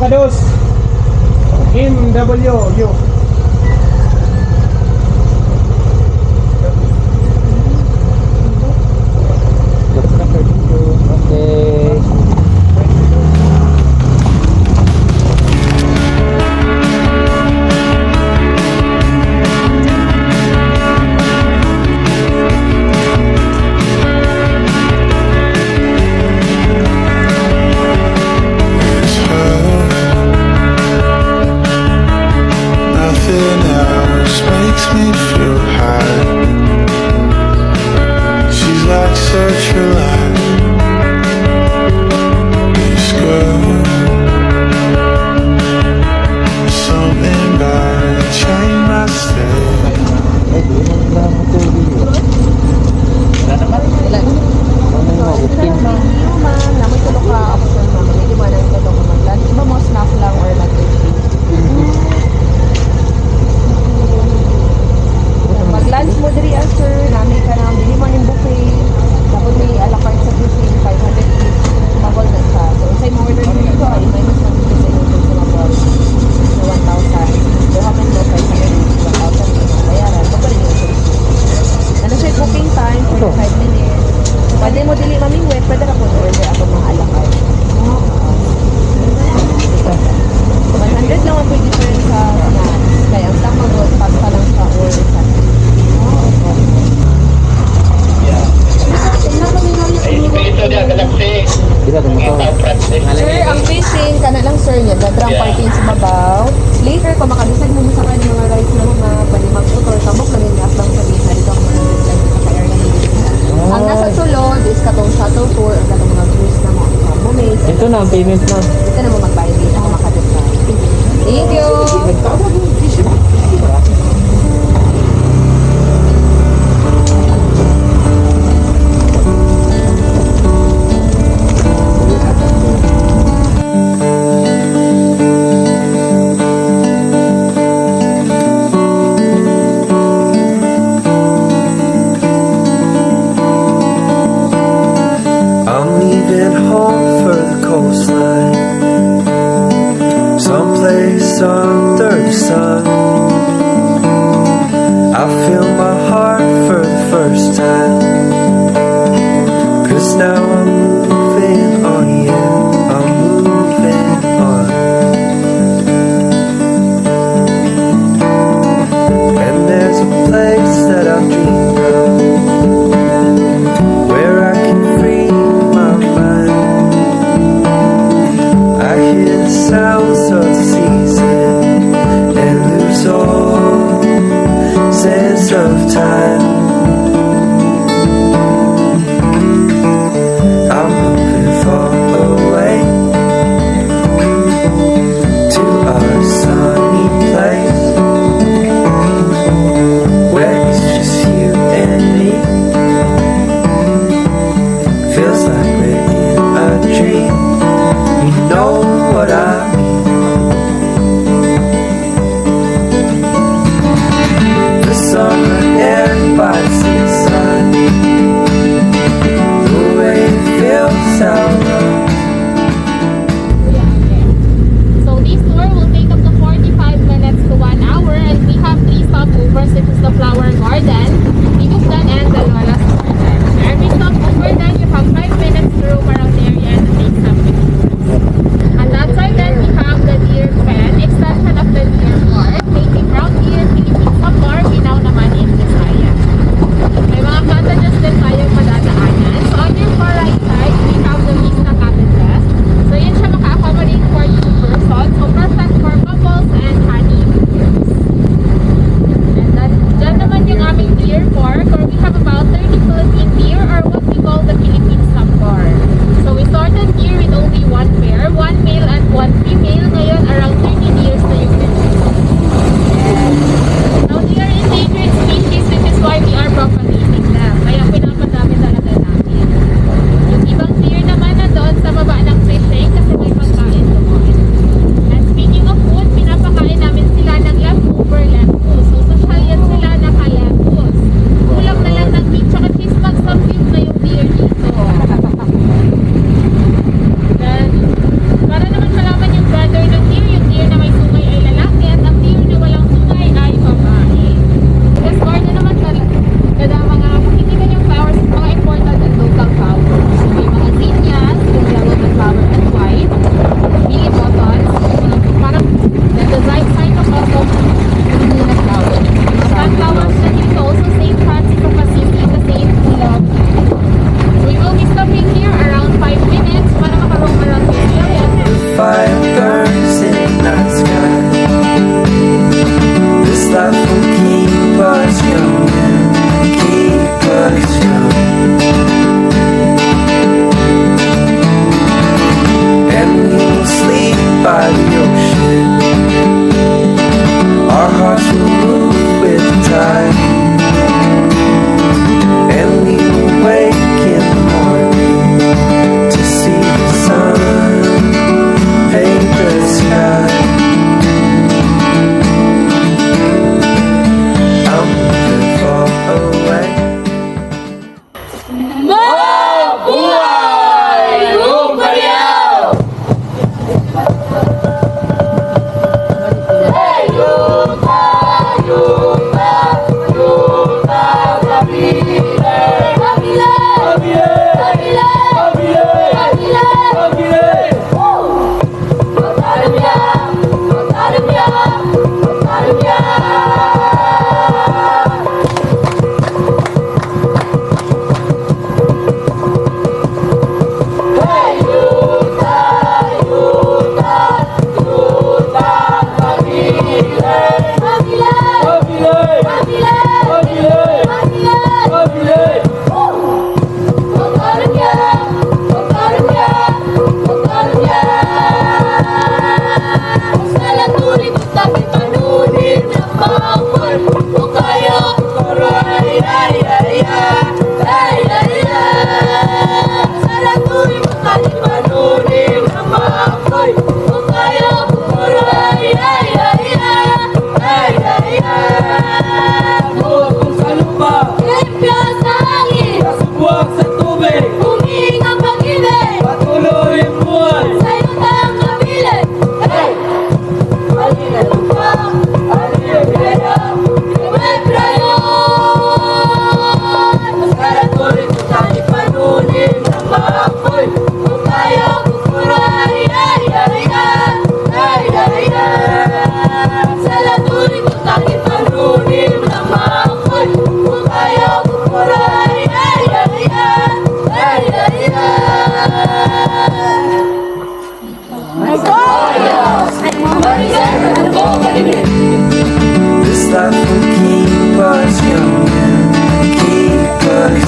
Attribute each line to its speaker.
Speaker 1: dos. MW.
Speaker 2: Okay.
Speaker 3: Nothing else makes me feel high. She's like such a light. This girl, something about her changed my state.
Speaker 2: Eh, di mo na mo tubig.
Speaker 4: Wala naman.
Speaker 2: Ano yung mag-booking?
Speaker 4: Ma'am, namoy tulog ka option ma'am. Hindi mo na tulog ka mag-lunch. Iba mo snack lang or mag-lunch. Mag-lunch mo diri sir. Nami ka na. Dili mo yung buffet. Tapos may a la carte sa buffet. 500 each. Sumabol na siya. So, sa'yo mo order nyo dito ay minus lang dito sa yung sumabol. So, 1,000. So, haman mo 500 each. 1,000 bayaran. Pagkaling yung service. Ano siya cooking time? 45 minutes. Pwede mo dili maming wet. Pwede na po order ako mga a la carte. 100 lang ang pwede difference sa snacks. Kaya ang tama doon, pasta lang sa or sa
Speaker 2: Bila ka mo to.
Speaker 4: Sir, ang fishing, kana lang sir niya, dadrang party sa babaw. Later, kung makalisag mo sa kanya mga rice na mga pwede mag-utol, kamok na nila lang sa bisa dito ang mga like sa area nila. Ang nasa sulod is katong shuttle tour, ang katong mga cruise na mga bumate.
Speaker 2: Ito na ang payment na.
Speaker 4: Ito na mo magbayad dito kung makadesal. Thank you!
Speaker 3: I'm leaving home for the coastline, someplace under the sun. I feel my heart for the first time, 'cause now I'm moving on, yeah, I'm moving on. And there's a place that I've dreamed of, where I can free my mind. I hear the sounds of the season and lose This life will keep us young and keep us